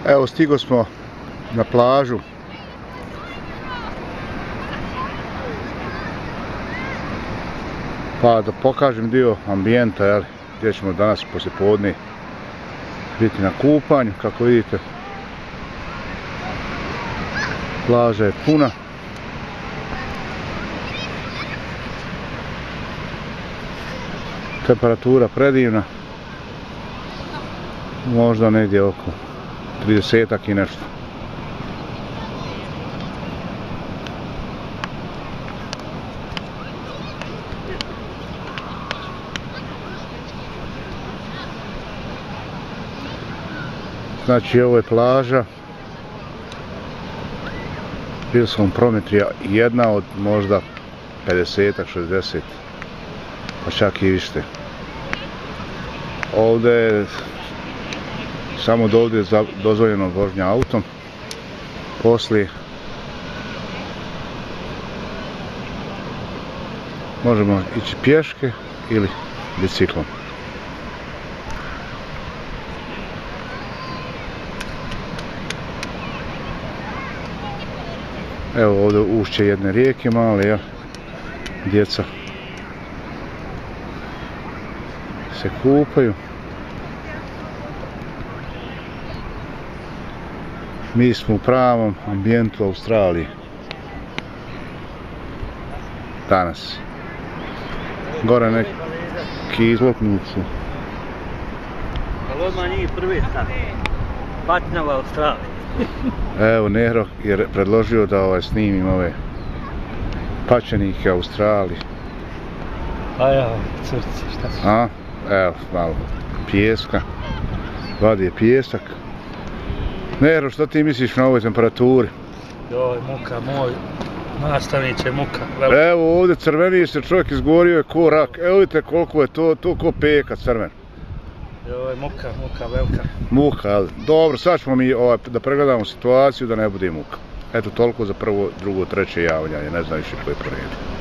Evo, stigo smo na plažu. Pa da pokažem dio ambijenta, gdje ćemo danas poslijepodne biti na kupanju. Kako vidite, plaža je puna. Temperatura predivna. Možda negdje oko 30-ak i nešto. Znači, ovo je plaža Pilskog Prometrija, jedna od možda 50-ak, 60, pa čak i više. Ovdje je samo do ovdje je dozvoljeno vožnja autom, poslije možemo ići pješke ili biciklom. Evo ovdje ušće jedne rijeke male, djeca se kupaju. Mi smo u pravom ambijentu Australije danas. Gore neki izlopnici. Ali odmah njih prvi sad. Patina u Australiji. Evo, Nehro je predložio da snimim ove paćenike Australije. A evo, crci, šta su? A, evo, malo pijeska. Vadi je pijesak. Nehro, što ti misliš na ovoj temperaturi? Joj, muka moj. Nastavniče, muka. Velika. Evo ovdje crveni se čovjek izgorio je ko rak. Evo vidite koliko je to ko peka crven. Joj, muka velika. Muka, ali dobro, sad ćemo mi da pregledamo situaciju da ne bude muka. Eto, toliko za prvo, drugo, treće javljanje, ne znam više koji je po redu.